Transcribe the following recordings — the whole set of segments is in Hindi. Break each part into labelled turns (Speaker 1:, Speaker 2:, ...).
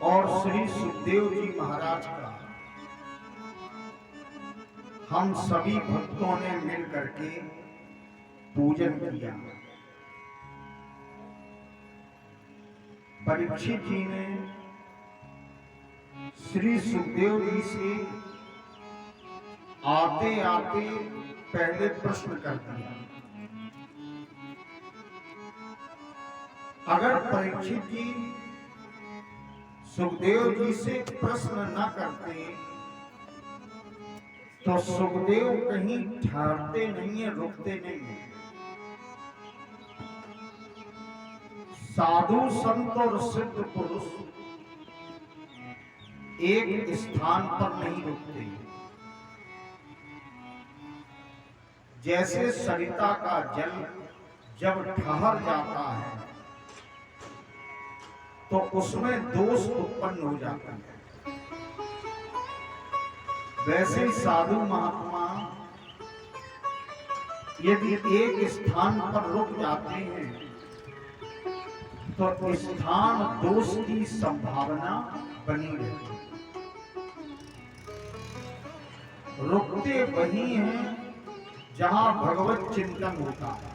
Speaker 1: और श्री सुखदेव जी महाराज का हम सभी भक्तों ने मिल करके पूजन किया। परीक्षित जी ने श्री सुखदेव जी से आते आते पहले प्रश्न कर दिया। अगर परीक्षित जी सुखदेव जी से प्रश्न न करते तो सुखदेव कहीं ठहरते नहीं है, रुकते नहीं है। साधु संत और सिद्ध पुरुष एक स्थान पर नहीं रुकते। जैसे सरिता का जल जब ठहर जाता है तो उसमें दोष उत्पन्न हो जाता है, वैसे ही साधु महात्मा यदि एक स्थान पर रुक जाते हैं तो स्थान दोष की संभावना बनी रहती है। रुकते वही हैं जहां भगवत चिंतन होता है।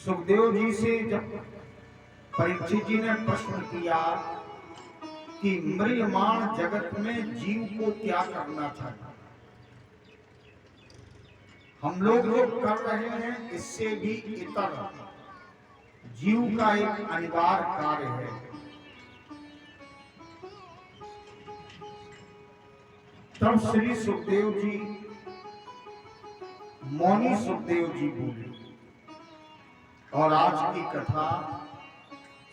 Speaker 1: सुखदेव जी से जब परीक्षित जी ने प्रश्न किया कि म्रियमाण जगत में जीव को क्या करना चाहिए, हम लोग जो कर रहे हैं इससे भी इतर जीव का एक अनिवार्य कार्य है। तब श्री सुखदेव जी, मौनी सुखदेव जी बोले और आज की कथा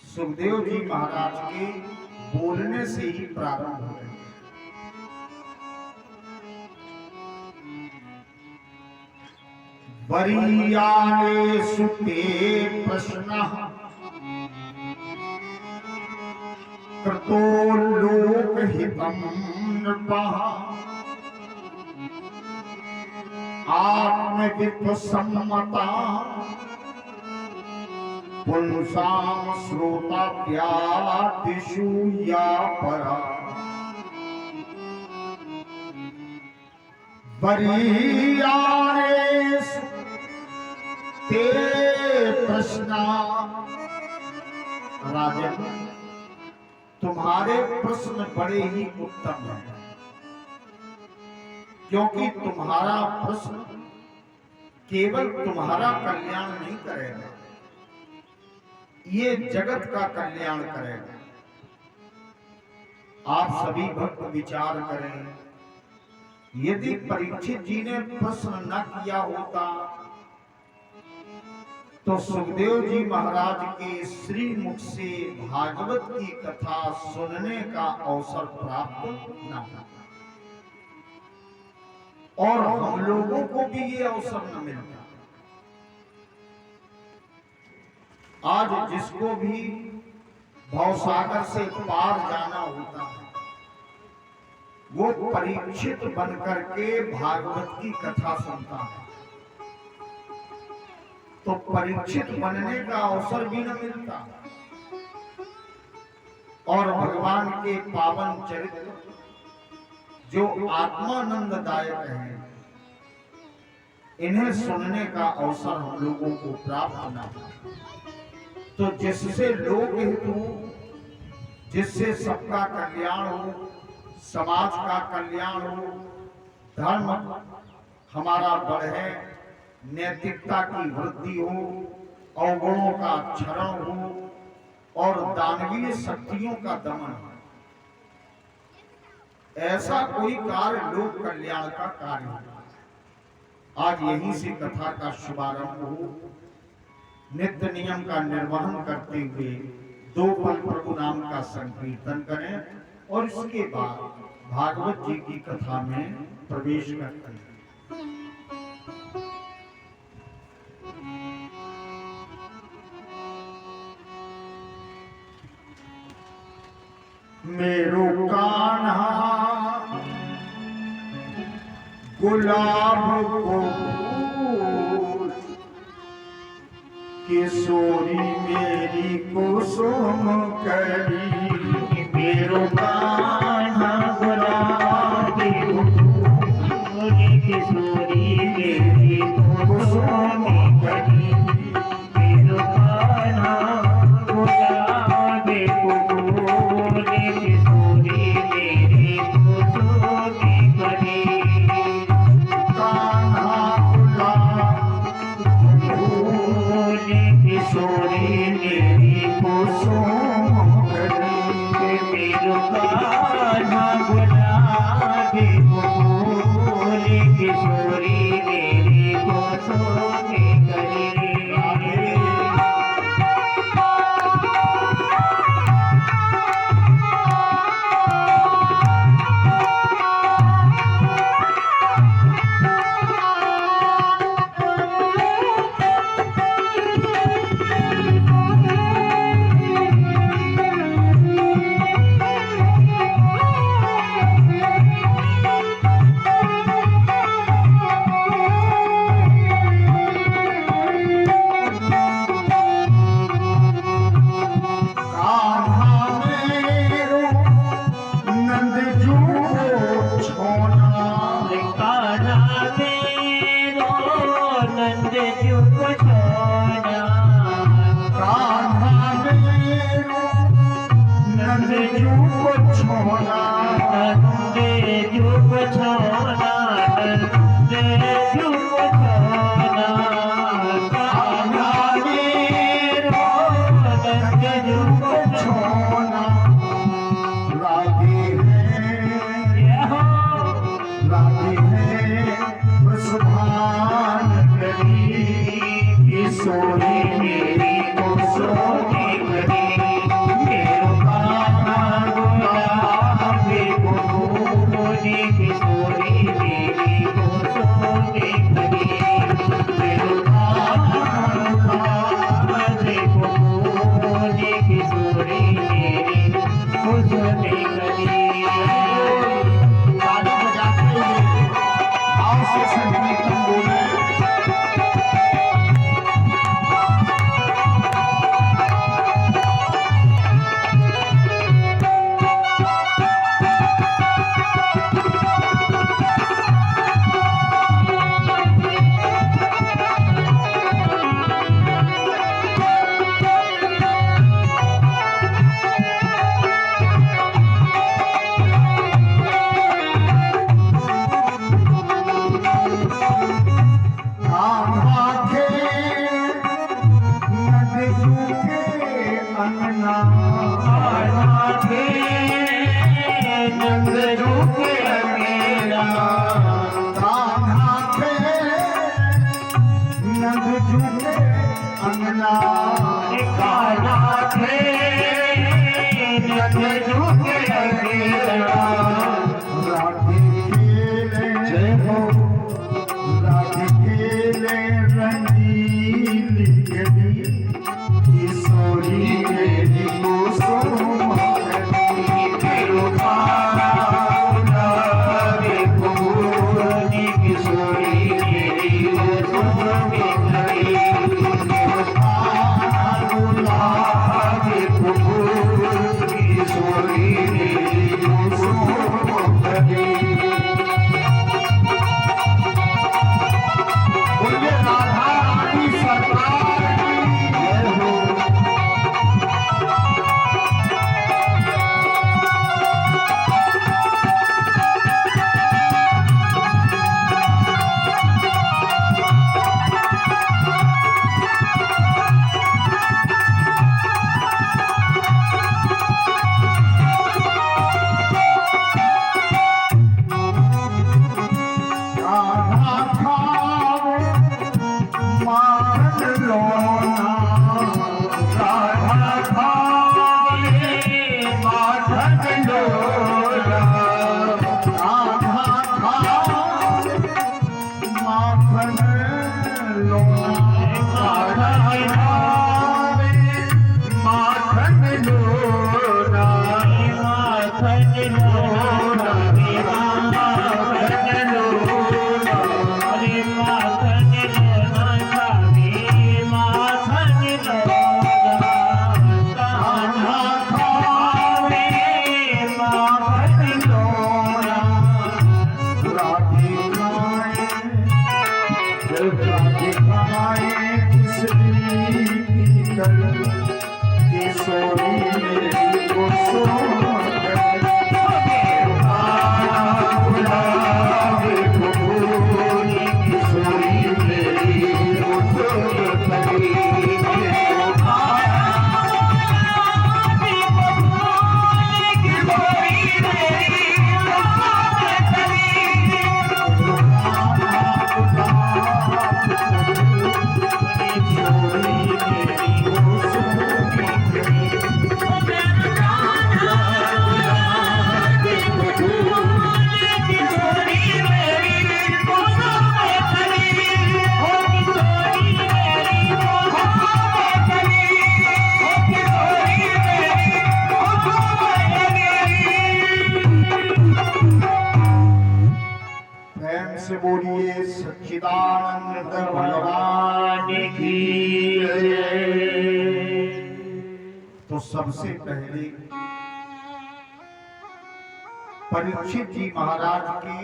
Speaker 1: सुखदेव जी महाराज के बोलने से ही प्रारंभ हो रही है। वरीयाने सुते प्रश्न कृतो लोकहितं नृपः आत्मवित्वसम्मता पुंसाम श्रोताभ्यादिषु या परा वरीयाने ते प्रश्ना। राजन, तुम्हारे प्रश्न बड़े ही उत्तम हैं, क्योंकि तुम्हारा प्रश्न केवल तुम्हारा कल्याण नहीं करेगा, ये जगत का कल्याण करेगा। आप सभी भक्त विचार करें, यदि परीक्षित जी ने प्रश्न न किया होता तो सुखदेव जी महाराज के श्री मुख से भागवत की कथा सुनने का अवसर प्राप्त न होता और हम लोगों को भी ये अवसर न मिलता। आज जिसको भी भवसागर से पार जाना होता है वो परीक्षित बनकर के भागवत की कथा सुनता है, तो परीक्षित बनने का अवसर भी न मिलता और भगवान के पावन चरित्र जो आत्मानंददायक हैं इन्हें सुनने का अवसर हम लोगों को प्राप्त न हो। तो जिससे लोक हित हो, जिससे सबका कल्याण हो, समाज का कल्याण हो, धर्म हमारा बढ़े, नैतिकता की वृद्धि हो, अवगुणों का क्षरण हो और दानवीय शक्तियों का दमन हो, ऐसा कोई कार्य लोक कल्याण का कार्य हो। आज यहीं से कथा का शुभारंभ हो। नित्य नियम का निर्वहन करते हुए 2 पल प्रभु नाम का संकीर्तन करें और इसके बाद भागवत जी की कथा में प्रवेश करते हैं। मेरो कान्हा गुलाब को किशोरी मेरी कुसुम करी मेरो कान्हा गुलाबी
Speaker 2: किशोरी मेरी कुसुम करी मेरो कान्हा गुलाबी फूल किशोरी मेरी कुसुम करी
Speaker 1: कान्हा गुलाबी किशोरी मेरी कुसुम करी
Speaker 2: मेरो कान्हा गुलाबी फूल किशोरी मेरी कुसुम करी माखन
Speaker 1: किशोरी मेरी को सोनकली। से बोलिए सच्चिदानंद भगवान की जय। तो सबसे पहले परीक्षित जी महाराज के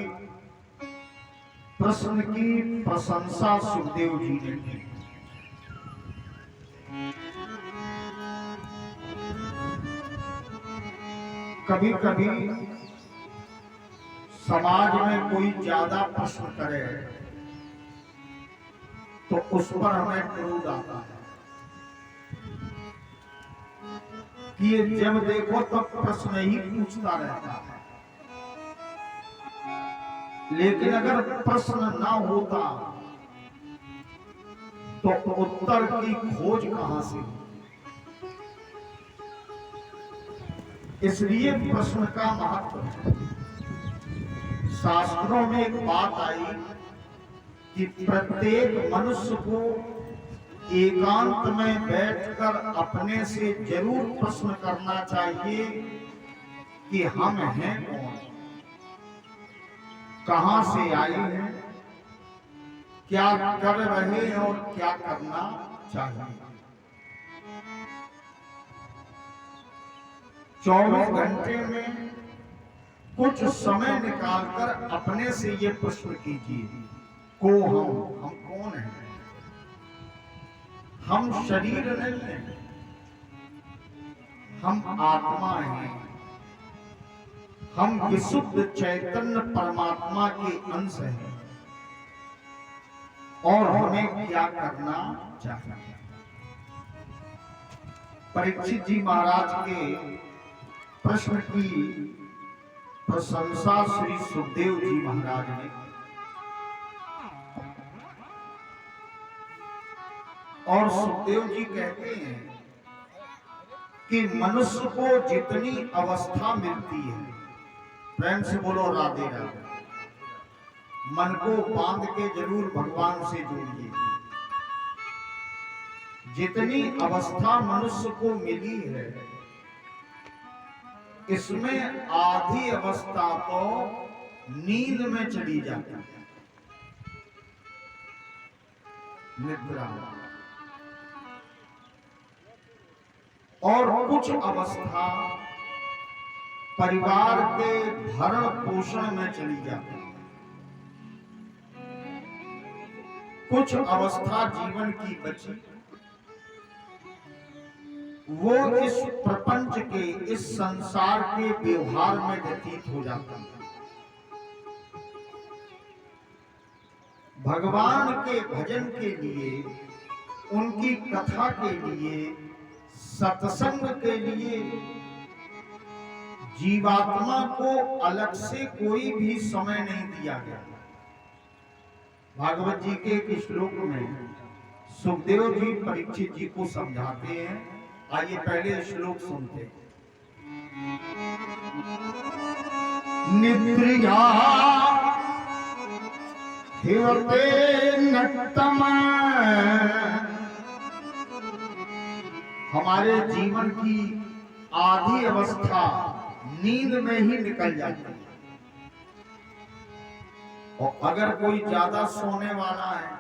Speaker 1: प्रश्न की प्रशंसा सुखदेव जी ने की। कभी कभी समाज में कोई ज्यादा प्रश्न करे तो उस पर हमें क्रोध आता है कि ये जब देखो तब प्रश्न ही पूछता रहता है। लेकिन अगर प्रश्न ना होता तो उत्तर की खोज कहां से? इसलिए प्रश्न का महत्व है। शास्त्रों में एक बात आई कि प्रत्येक मनुष्य को एकांत में बैठकर अपने से जरूर प्रश्न करना चाहिए कि हम हैं कौन, कहां से आए हैं, क्या कर रहे हैं और क्या करना चाहिए। 24 घंटे में कुछ समय निकालकर अपने से ये प्रश्न कीजिए, को हम कौन हैं? हम शरीर नहीं हैं, हम आत्मा हैं। हम विशुद्ध चैतन्य परमात्मा के अंश हैं और हमें क्या करना चाहिए। परीक्षित जी महाराज के प्रश्न की प्रशंसा श्री सुखदेव जी महाराज ने और सुखदेव जी कहते हैं कि मनुष्य को जितनी अवस्था मिलती है, प्रेम से बोलो राधे राधे, मन को बांध के जरूर भगवान से जोड़िए। जितनी अवस्था मनुष्य को मिली है इसमें आधी अवस्था तो नींद में चली जाती है, निद्रा, और कुछ अवस्था परिवार के भरण पोषण में चली जाती है। कुछ अवस्था जीवन की बची, वो इस प्रपंच के, इस संसार के व्यवहार में व्यतीत हो जाता है। भगवान के भजन के लिए, उनकी कथा के लिए, सत्संग के लिए जीवात्मा को अलग से कोई भी समय नहीं दिया गया। भागवत जी के एक श्लोक में सुखदेव जी परीक्षित जी को समझाते हैं। आइए पहले श्लोक सुनते हैं। निद्रिया हिवते नक्तम, हमारे जीवन की आधी अवस्था नींद में ही निकल जाती है। और अगर कोई ज्यादा सोने वाला है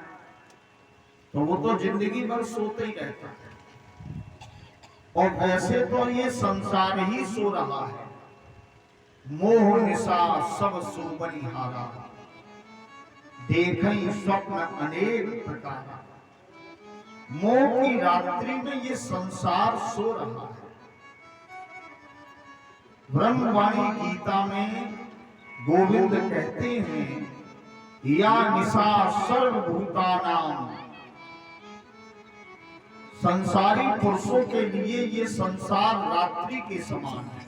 Speaker 1: तो वो तो जिंदगी भर सोते ही रहता है। और वैसे तो ये संसार ही सो रहा है। मोह निशा सब सो बनिहारा, देखें स्वप्न अनेक प्रकार। मोह की रात्रि में ये संसार सो रहा है। ब्रह्मवाणी गीता में गोविंद कहते हैं, या निशा सर्वभूतानां, संसारी पुरुषों के लिए ये संसार रात्रि के समान है।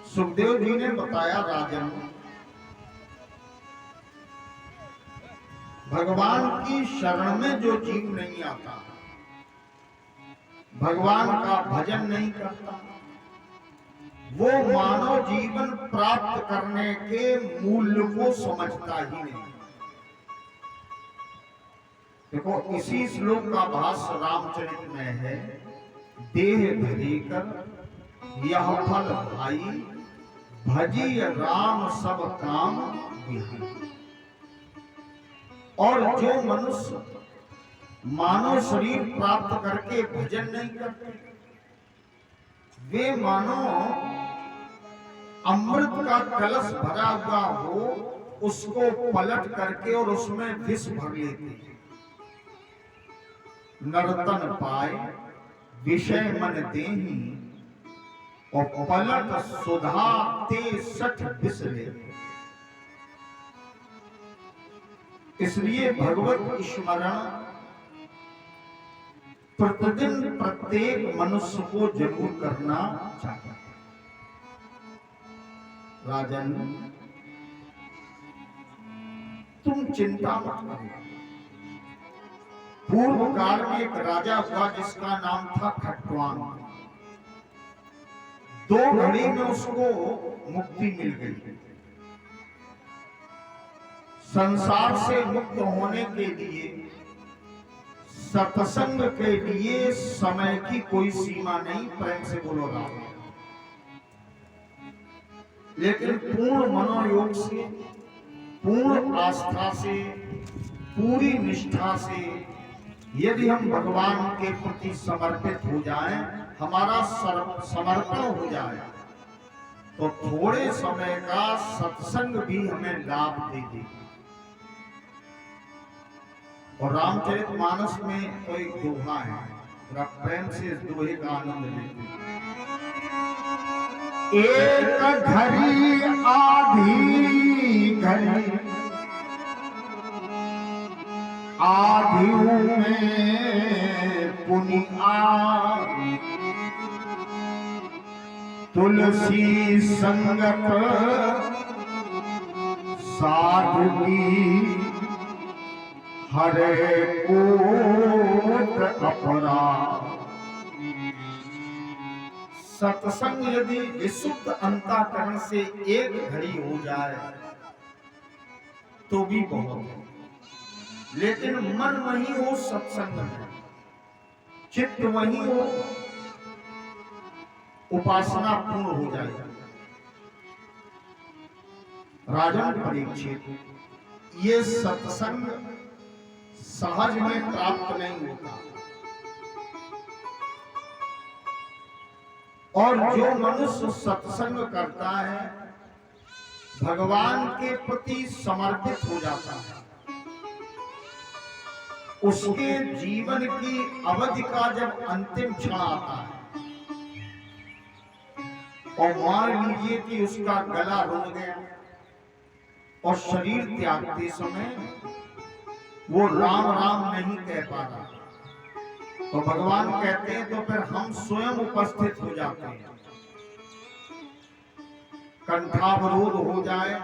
Speaker 1: सुखदेव जी ने बताया, राजन, भगवान की शरण में जो जीव नहीं आता, भगवान का भजन नहीं करता, वो मानव जीवन प्राप्त करने के मूल्य को समझता ही नहीं। देखो, इसी श्लोक का भाष्य रामचरित में है, देह धरी कर यह फल भाई, भजी राम सब काम बिहाई। और जो मनुष्य मानव शरीर प्राप्त करके भजन नहीं करते, वे मानो अमृत का कलश भरा हुआ हो, उसको पलट करके और उसमें विष भर लेते हैं। नर्तन पाए विषय मन देही, और पलट सुधा ते सठ विष लेते। इसलिए भगवत स्मरण प्रतिदिन प्रत्येक मनुष्य को जरूर करना चाहिए। राजन, तुम चिंता मत करो। पूर्व काल में एक राजा हुआ जिसका नाम था खट्वांग। 2 घड़ी में उसको मुक्ति मिल गई। संसार से मुक्त होने के लिए, सत्संग के लिए समय की कोई सीमा नहीं। प्रेम से बोलो राम। लेकिन पूर्ण मनोयोग से, पूर्ण आस्था से, पूरी निष्ठा से यदि हम भगवान के प्रति समर्पित हो जाएं, हमारा समर्पण हो जाए, तो थोड़े समय का सत्संग भी हमें लाभ दे देगा। और रामचरितमानस में तो एक दोहा है, जरा प्रेम से इस दोहे का आनंद लेते हैं। एक घड़ी आधी घड़ी, आधियों में पुनिया, तुलसी संगत साधु की, हरे कोट अपराध। सत्संग यदि विशुद्ध अंतःकरण से एक घड़ी हो जाए तो भी बहुत है, लेकिन मन वही हो सत्संग में, चित्त वही हो, उपासना पूर्ण हो जाएगी। राजन परीक्षित, ये सत्संग सहज में प्राप्त नहीं होता। और जो मनुष्य सत्संग करता है, भगवान के प्रति समर्पित हो जाता है, उसके जीवन की अवधि का जब अंतिम क्षण आता है, और मान लीजिए कि उसका गला रुंध गया और शरीर त्यागते समय वो राम राम नहीं कह पा रहा, तो भगवान कहते हैं तो फिर हम स्वयं उपस्थित हो जाते हैं। कंठावरोध हो जाए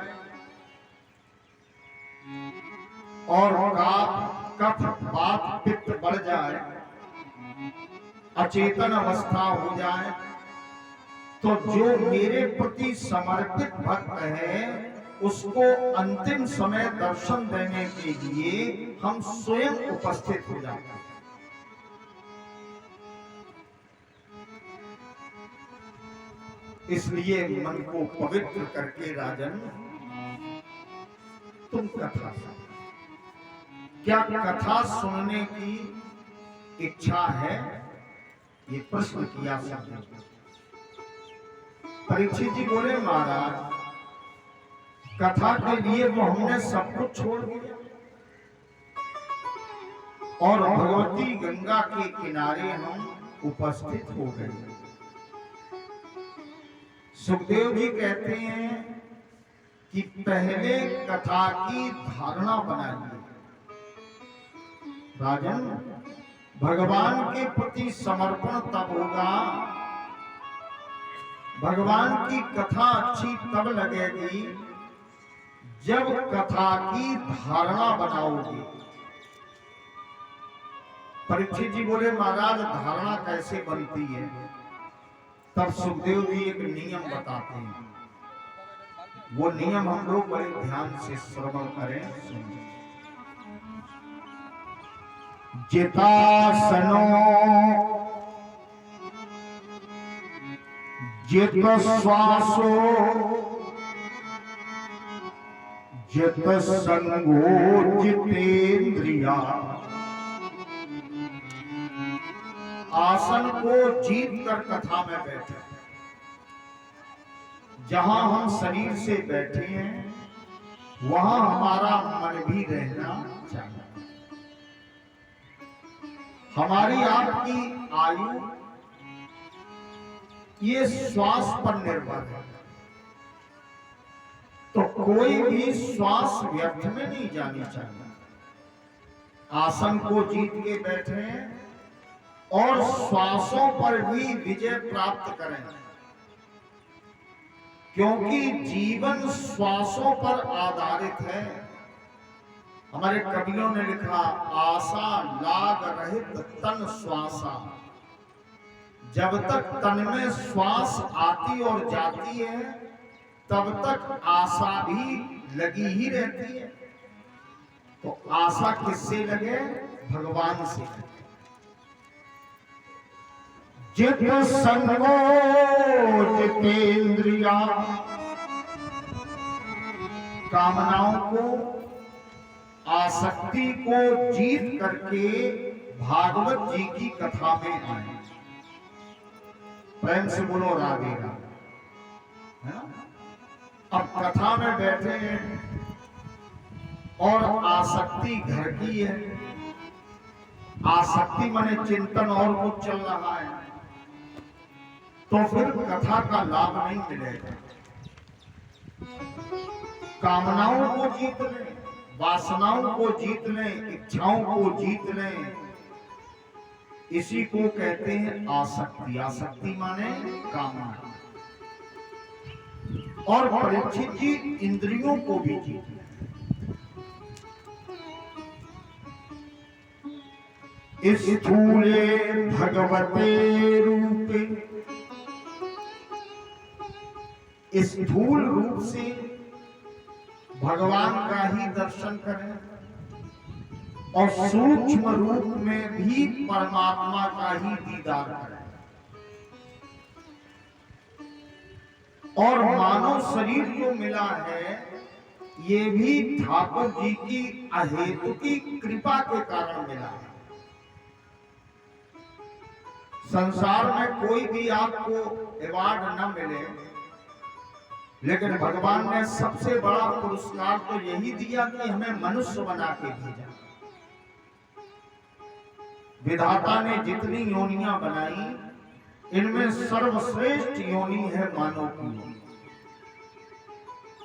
Speaker 1: और कफ वात पित्त बढ़ जाए, अचेतन अवस्था हो जाए, तो जो मेरे प्रति समर्पित भक्त है उसको अंतिम समय दर्शन देने के लिए हम स्वयं उपस्थित हो जाते हैं। इसलिए मन को पवित्र करके राजन तुम कथा सुनो। क्या कथा सुनने की इच्छा है? ये प्रश्न किया सबने। परीक्षित जी बोले, महाराज कथा के लिए तो हमने सब कुछ छोड़ दिया, और भगवती गंगा के किनारे हम उपस्थित हो गए। सुखदेव जी कहते हैं कि पहले कथा की धारणा बनाइए। राजन, भगवान के प्रति समर्पण तब होगा, भगवान की कथा अच्छी तब लगेगी जब कथा की धारणा बनाओगे। परीक्षित जी बोले, महाराज धारणा कैसे बनती है? तब सुखदेव जी एक नियम बताते हैं। वो नियम हम लोग बड़े ध्यान से श्रवण करें, सुनें। जितासनो जित श्वासो जित संगो जितेंद्रिया। आसन को जीत कर कथा में बैठे। जहां हम शरीर से बैठे हैं वहां हमारा मन भी रहना चाहिए। हमारी आपकी आयु ये श्वास पर निर्भर है, तो कोई भी श्वास व्यर्थ में नहीं जानी चाहिए। आसन को जीत के बैठे और श्वासों पर भी विजय प्राप्त करें, क्योंकि जीवन श्वासों पर आधारित है। हमारे कवियों ने लिखा, आशा लाग रहित तन श्वासा। जब तक तन में श्वास आती और जाती है तब तक आशा भी लगी ही रहती है। तो आशा किससे लगे? भगवान से। जित संगो जितेंद्रिया। कामनाओं को, आसक्ति को जीत करके भागवत जी की कथा में आए। प्रेम से बोलो राधे राधे। अब कथा में बैठे हैं और आसक्ति घर की है। आसक्ति माने चिंतन और कुछ चल रहा है, तो फिर कथा का लाभ नहीं मिलेगा। कामनाओं को जीत लें, वासनाओं को जीत लें, इच्छाओं को जीत लें, इसी को कहते हैं आसक्ति। आसक्ति माने कामना। और परीक्षित जी इंद्रियों को भी जीत लें। स्थूले भगवते रूपे। स्थूल रूप से भगवान का ही दर्शन करें और सूक्ष्म रूप में भी परमात्मा का ही दीदार करें। और मानव शरीर जो मिला है ये भी ठाकुर जी की अहेतु की कृपा के कारण मिला है। संसार में कोई भी आपको अवार्ड न मिले, लेकिन भगवान ने सबसे बड़ा पुरस्कार तो यही दिया कि हमें मनुष्य बना के भेजा। विधाता ने जितनी योनियां बनाई, इनमें सर्वश्रेष्ठ योनि है मानव की योनि।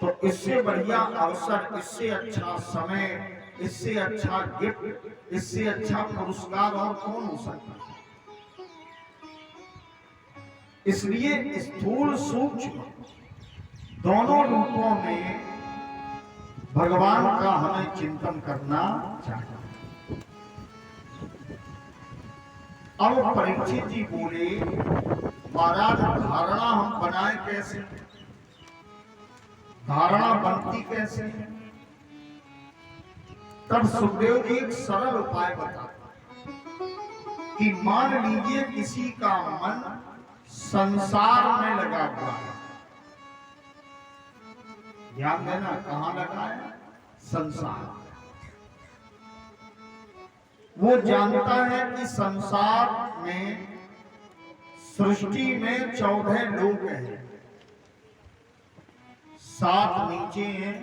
Speaker 1: तो इससे बढ़िया अवसर, इससे अच्छा समय, इससे अच्छा गिफ्ट, इससे अच्छा पुरस्कार और कौन हो सकता है? इसलिए स्थूल सूक्ष्म दोनों रूपों में भगवान का हमें चिंतन करना चाहिए। अब परीक्षित जी बोले, महाराज धारणा हम बनाए कैसे? धारणा बनती कैसे? तब सुखदेव जी एक सरल उपाय बताते कि मान लीजिए किसी का मन संसार में लगा हुआ है। ध्यान देना, कहां लगा है? संसार। वो जानता है कि संसार में, सृष्टि में 14 लोग हैं, 7 नीचे हैं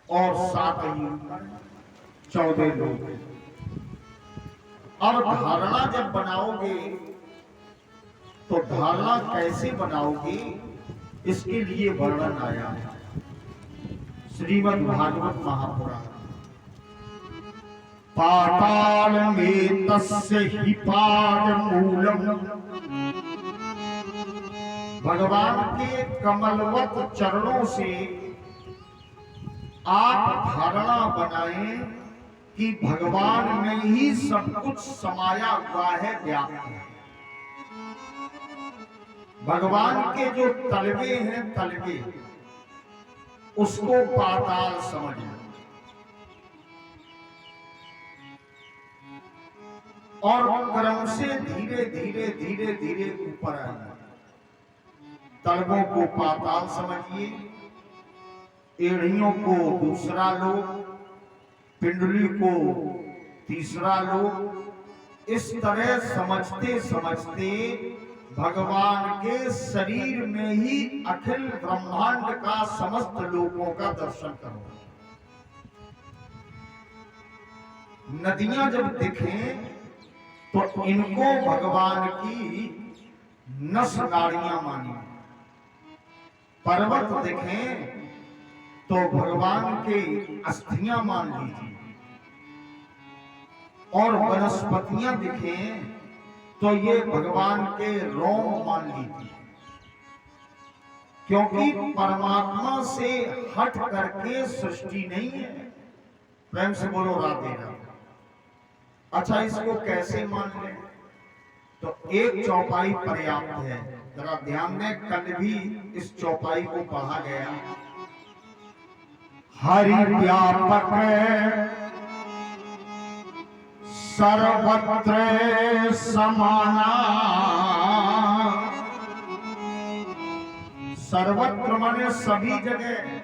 Speaker 1: और 7 ही ऊपर, 14 लोग हैं। और धारणा जब बनाओगे तो धारणा कैसे बनाओगे, इसके लिए वर्णन आया है श्रीमद् भागवत महापुराण। पाताल में तस्य हि पाद मूलम, भगवान के कमलवत चरणों से आप धारणा बनाएं कि भगवान में ही सब कुछ समाया हुआ है, व्याप्त है। भगवान के जो तलवे हैं, तलवे, उसको पाताल समझना और क्रम से धीरे धीरे धीरे धीरे ऊपर आना। तलवों को पाताल समझिए, एड़ियों को दूसरा लोक, पिंडली को तीसरा लोक। इस तरह समझते समझते भगवान के शरीर में ही अखिल ब्रह्मांड का समस्त लोकों का दर्शन करो। नदियां जब दिखें तो इनको भगवान की नस नाड़ियां मानिए, पर्वत दिखें तो भगवान के अस्थियां मान लीजिए, और वनस्पतियां दिखें तो ये भगवान के रोम मान लीजिए, क्योंकि परमात्मा से हट करके सृष्टि नहीं है। प्रेम से बोलो राधे राधे। अच्छा, इसको कैसे मान लें? तो एक चौपाई पर्याप्त है। जरा ध्यान दें, कल भी इस चौपाई को पढ़ा गया। हरि व्यापक सर्वत्र समाना, सर्वत्र माने सभी जगह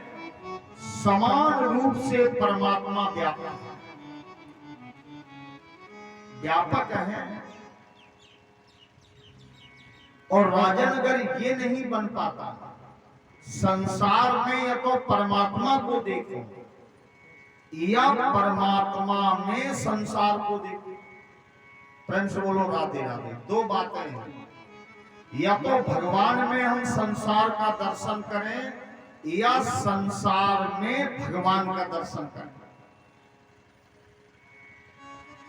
Speaker 1: समान रूप से परमात्मा व्यापक है, व्यापक है। और राजन अगर ये नहीं बन पाता, संसार में या तो परमात्मा को देखो या परमात्मा में संसार को देखो। प्रेम से बोलो राधे राधे। दो बातें हैं, या तो भगवान में हम संसार का दर्शन करें या संसार में भगवान का दर्शन करें,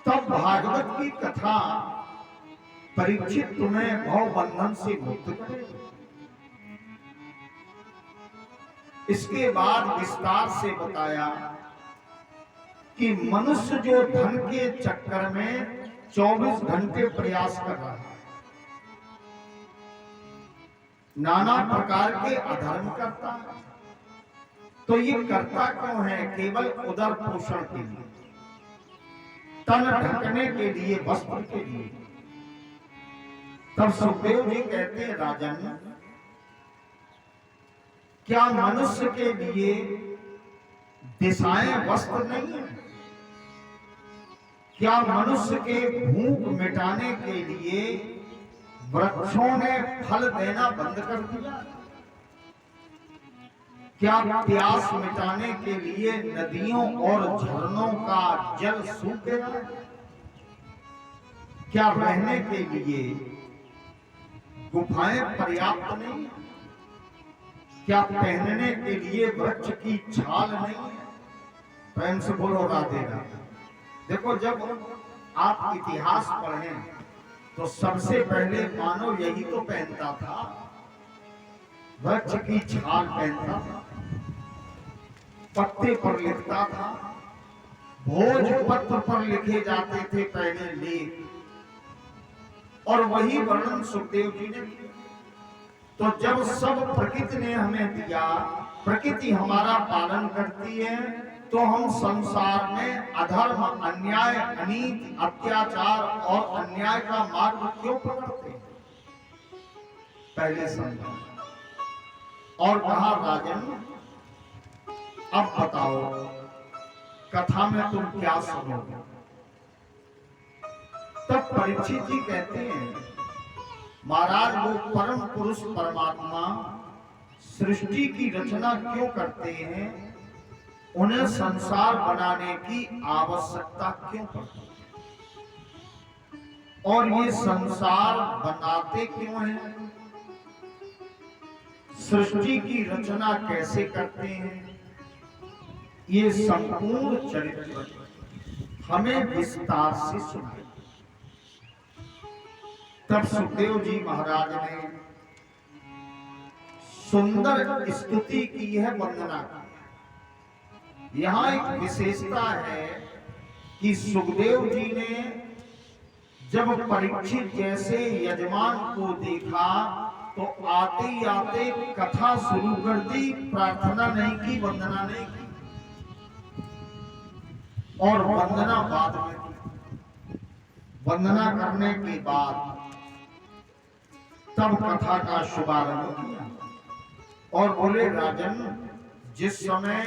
Speaker 1: तब भागवत की कथा परीक्षित तुम्हें भव बंधन से मुक्त करेगी। इसके बाद विस्तार से बताया कि मनुष्य जो धन के चक्कर में 24 घंटे प्रयास कर रहा है, नाना प्रकार के अधर्म करता है, तो ये करता क्यों है? केवल उदर पोषण के लिए, तन ढकने के लिए, वस्त्र के लिए। तब सुखदेव जी कहते हैं, राजन, क्या मनुष्य के लिए दिशाएं वस्त्र नहीं है? क्या मनुष्य के भूख मिटाने के लिए वृक्षों ने फल देना बंद कर दिया? क्या प्यास मिटाने के लिए नदियों और झरनों का जल सूख गया? क्या रहने के लिए गुफाएं पर्याप्त नहीं? क्या पहनने के लिए वृक्ष की छाल नहीं है? प्रेम से बोलो राधे राधे। देखो, जब आप इतिहास पढ़ें तो सबसे पहले मानव यही तो पहनता था, वृक्ष की छाल पहनता था, पत्ते पर लिखता था, भोजपत्र पर लिखे जाते थे पहले लेख, और वही वर्णन सुखदेव जी ने किया। तो जब सब प्रकृति ने हमें दिया, प्रकृति हमारा पालन करती है, तो हम संसार में अधर्म, अन्याय, अनीति, अत्याचार और अन्याय का मार्ग क्यों पकड़ते हैं? पहले समझो। और कहा, राजन, अब बताओ कथा में तुम क्या सुनोगे? तब परीक्षित जी कहते हैं, महाराज, वो परम पुरुष परमात्मा सृष्टि की रचना क्यों करते हैं? उन्हें संसार बनाने की आवश्यकता क्यों पड़ती है? और ये संसार बनाते क्यों हैं, सृष्टि की रचना कैसे करते हैं, ये संपूर्ण चरित्र हमें विस्तार से सुनाए। तब सुखदेव जी महाराज ने सुंदर स्तुति की है, वंदना की। यहां एक विशेषता है कि सुखदेव जी ने जब परीक्षित जैसे यजमान को देखा तो आते ही आते कथा शुरू कर दी, प्रार्थना नहीं की, वंदना नहीं की, और वंदना बाद में की। वंदना करने के बाद तब कथा का शुभारंभ किया और बोले, राजन, जिस समय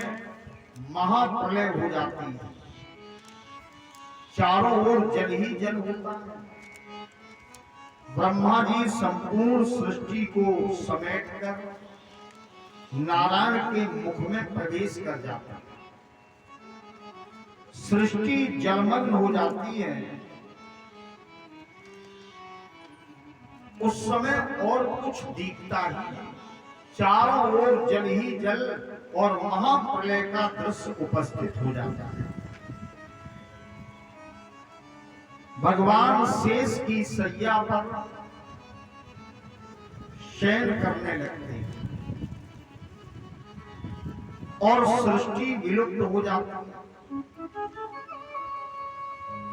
Speaker 1: महाप्रलय हो जाती है, चारों ओर जल ही जल होता है, ब्रह्मा जी संपूर्ण सृष्टि को समेटकर नारायण के मुख में प्रवेश कर जाते हैं, सृष्टि जलमग्न हो जाती है। उस समय और कुछ दिखता ही नहीं, चारों ओर जल ही जल और महाप्रलय का दृश्य उपस्थित हो जाता है। भगवान शेष की सैया पर शयन करने लगते हैं और सृष्टि विलुप्त हो जाती है।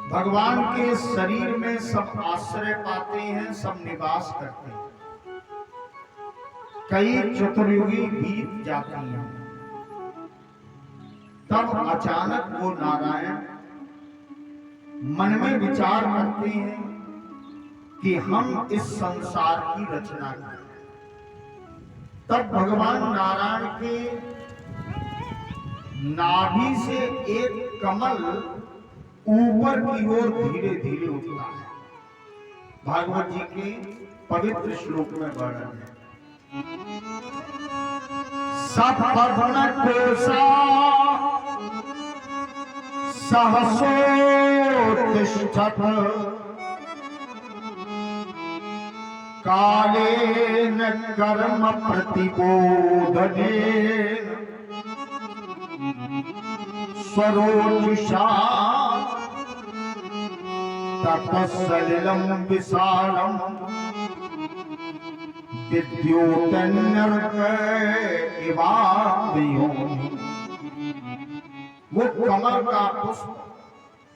Speaker 1: भगवान के शरीर में सब आश्रय पाते हैं, सब निवास करते हैं। कई चतुर्युगी बीत जाती हैं, तब अचानक वो नारायण मन में विचार करते हैं कि हम इस संसार की रचना करें। तब भगवान नारायण के नाभि से एक कमल ऊपर की ओर धीरे धीरे उठता है। भागवत जी के पवित्र श्लोक में वर्णन है, सपर्ण कोसा सहसोत्तिष्ठत् कालेन कर्म प्रतिबोधनेन स्वरोचिषा तपस्सलिलं विशालं विद्योतन्नर्क इवाव्यो। वो कमल का पुष्प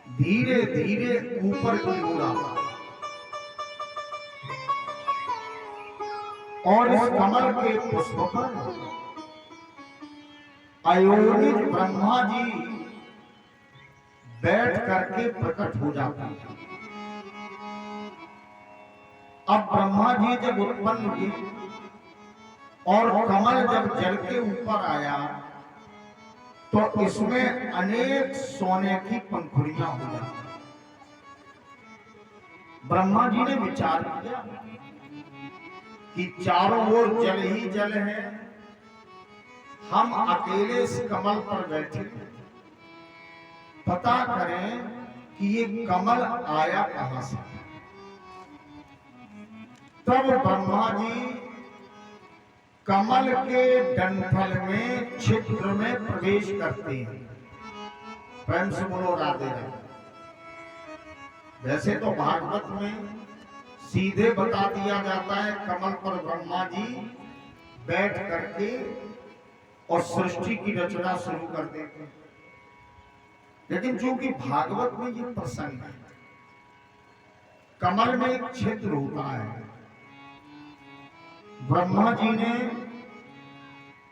Speaker 1: धीरे धीरे ऊपर की ओर आता है और इस कमल के पुष्प पर अयोनिज ब्रह्मा जी बैठ करके प्रकट हो जाते हैं। अब ब्रह्मा जी जब उत्पन्न हुए और कमल जब जल के ऊपर आया तो इसमें अनेक सोने की पंखुड़ियां हो जाती। ब्रह्मा जी ने विचार किया कि चारों ओर जल ही जल है, हम अकेले इस कमल पर बैठे, पता करें कि ये कमल आया कहां से। तब ब्रह्मा जी कमल के डंठल में छिद्र में प्रवेश करते हैं। प्रेम से बोलो राधे राधे। वैसे तो भागवत में सीधे बता दिया जाता है कमल पर ब्रह्मा जी बैठ करके और सृष्टि की रचना शुरू कर देते हैं, लेकिन चूंकि भागवत में ये प्रसंग है, कमल में एक छिद्र होता है, ब्रह्मा जी ने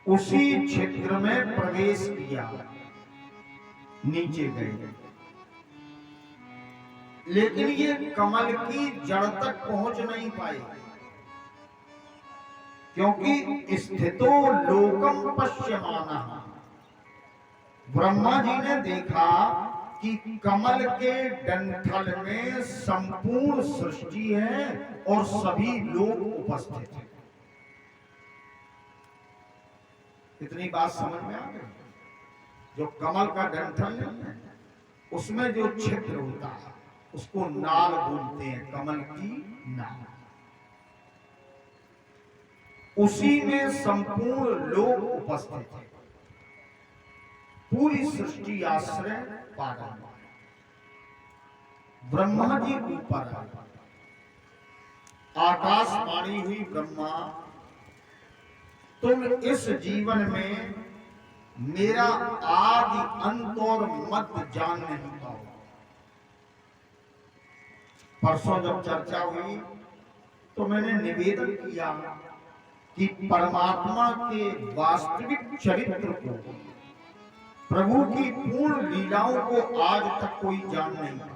Speaker 1: उसी छिद्र में प्रवेश किया, नीचे गए, लेकिन ये कमल की जड़ तक पहुंच नहीं पाए, क्योंकि स्थितो लोकम पश्यमानः। ब्रह्मा जी ने देखा कि कमल के डंठल में संपूर्ण सृष्टि है और सभी लोग उपस्थित हैं। इतनी बात समझ में आ गई? जो कमल का डंठल नहीं है, उसमें जो छिद्र होता है, उसको नाल बोलते हैं, कमल की नाल। उसी में संपूर्ण लोग उपस्थित है, पूरी सृष्टि आश्रय पा रही है। ब्रह्मा जी ऊपर आए, आकाशवाणी हुई, ब्रह्मा तुम इस जीवन में मेरा आदि अंत और मध्य जान नहीं पाओ। परसों जब चर्चा हुई तो मैंने निवेदन किया कि परमात्मा के वास्तविक चरित्र को, प्रभु की पूर्ण लीलाओं को आज तक कोई जान नहीं पाया।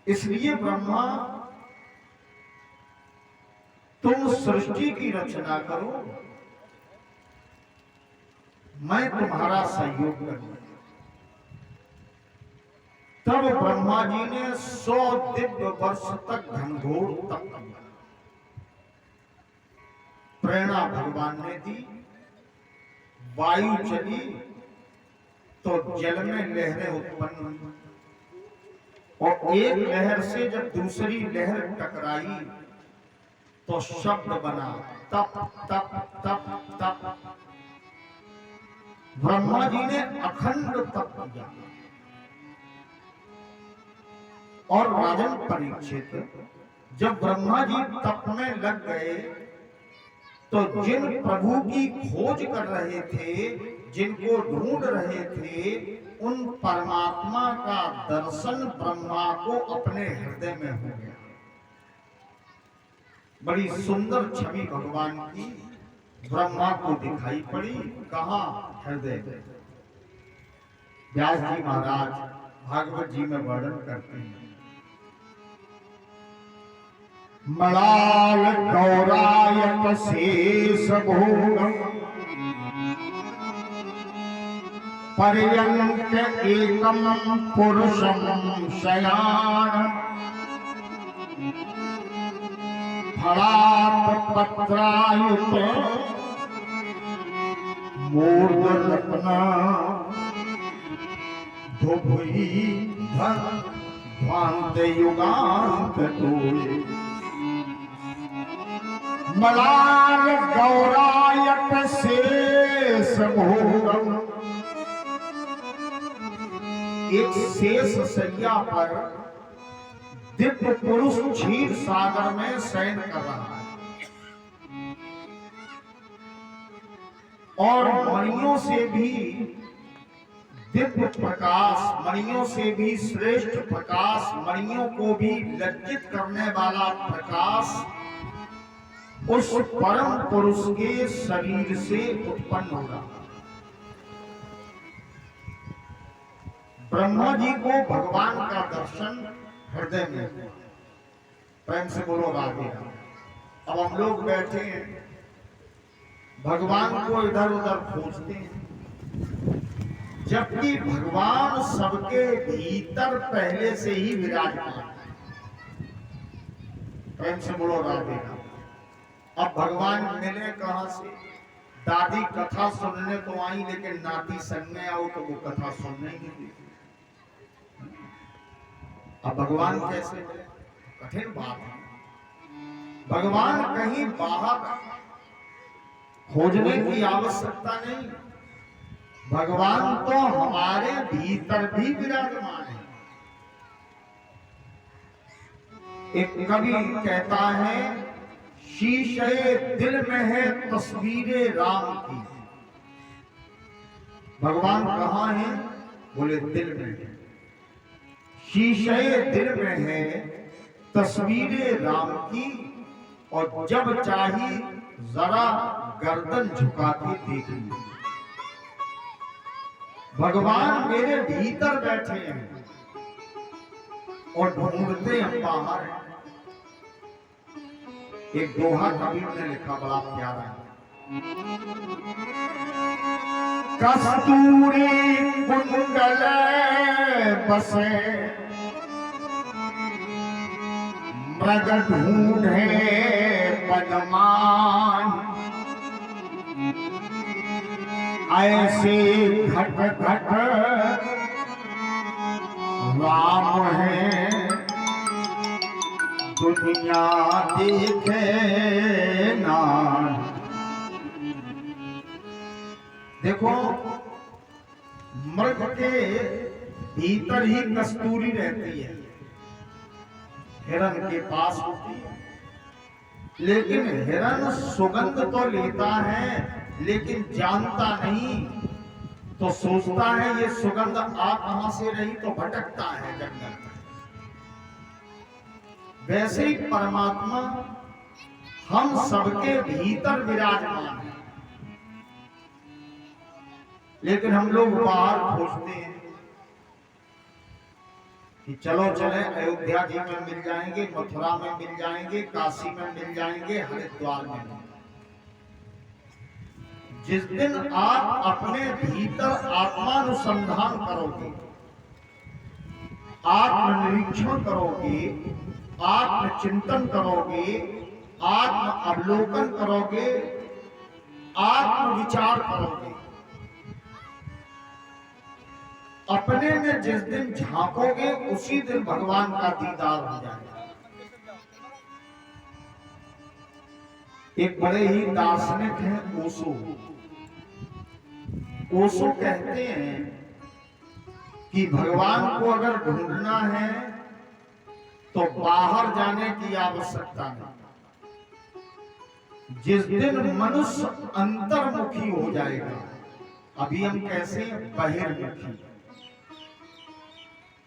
Speaker 1: इसलिए ब्रह्मा तुम सृष्टि की रचना करो, मैं तुम्हारा सहयोग करूंगा। तब ब्रह्मा जी ने 100 दिव्य वर्ष तक घनघोर तप किया। प्रेरणा भगवान ने दी, वायु चली तो जल में लहरें उत्पन्न हुई, और एक लहर से जब दूसरी लहर टकराई तो शब्द बना, तप तप तप तप। ब्रह्मा जी ने अखंड तप किया। और राजन परीक्षित, जब ब्रह्मा जी तप में लग गए तो जिन प्रभु की खोज कर रहे थे, जिनको ढूंढ रहे थे, उन परमात्मा का दर्शन ब्रह्मा को अपने हृदय में हो गया। बड़ी सुंदर छवि भगवान की ब्रह्मा को दिखाई पड़ी। कहां? हृदय में। व्यास जी महाराज भागवत जी में वर्णन करते हैं, मलाल गौरायत शेष भोगम पर्यंक एकम पुरुषम शयान फलाप पत्रायुत मूर्ध रत्ना धुभुई ध्वांत युगांत तोये मलाल गौरायक शेष भोगम। एक शेष सैया पर दिव्य पुरुष क्षीर सागर में शयन कर रहा है, और मणियों से भी दिव्य प्रकाश, मणियों से भी श्रेष्ठ प्रकाश, मणियों को भी लज्जित करने वाला प्रकाश उस परम पुरुष के शरीर से उत्पन्न हो रहा। ब्रह्मा जी को भगवान का दर्शन हृदय में। प्रेम से बोलो राधे। अब हम लोग बैठे हैं, भगवान को इधर उधर खोजते हैं, जबकि भगवान सबके भीतर पहले से ही विराजमान। प्रेम से बोलो राधे। अब भगवान मिले कहां से? दादी कथा सुनने तो आई, लेकिन नाती संग में आओ तो वो कथा सुनने ही नहीं। अब भगवान कैसे मिले? कठिन बात है। भगवान कहीं बाहर खोजने की आवश्यकता नहीं, भगवान तो हमारे भीतर भी विराजमान है। एक कवि कहता है, शीशे दिल में है तस्वीरे राम की। भगवान कहाँ है? बोले दिल में है। शीशे दिल में है तस्वीरे राम की, और जब चाही जरा गर्दन झुका के देख ली। भगवान मेरे भीतर बैठे हैं और ढूंढते हम बाहर हैं। एक दोहा कबीर ने लिखा, बड़ा प्यारा है। कस्तूरी कुंडल बसे मृग ढूंढे पदमान, ऐसे घट घट भाव है दुनिया देखे ना। देखो, मृग के भीतर ही कस्तूरी रहती है, हिरण के पास होती है, लेकिन हिरण सुगंध तो लेता है लेकिन जानता नहीं, तो सोचता है ये सुगंध आ कहां से रही, तो भटकता है जंगल में। वैसे ही परमात्मा हम सबके भीतर विराजमान है, लेकिन हम लोग बाहर खोजते हैं कि चलो चले अयोध्या जी में मिल जाएंगे, मथुरा में मिल जाएंगे, काशी में मिल जाएंगे, हरिद्वार में मिल जाएंगे। जिस दिन आप अपने भीतर आत्मानुसंधान करोगे, आत्मनिरीक्षण करोगे, आत्मचिंतन करोगे, आत्म अवलोकन करोगे, आत्म विचार करोगे, अपने में जिस दिन झांकोगे उसी दिन भगवान का दीदार हो जाएगा। एक बड़े ही दार्शनिक हैं ओशो। ओशो कहते हैं कि भगवान को अगर ढूंढना है तो बाहर जाने की आवश्यकता नहीं। जिस दिन मनुष्य अंतर्मुखी हो जाएगा, अभी हम कैसे बहिर्मुखी,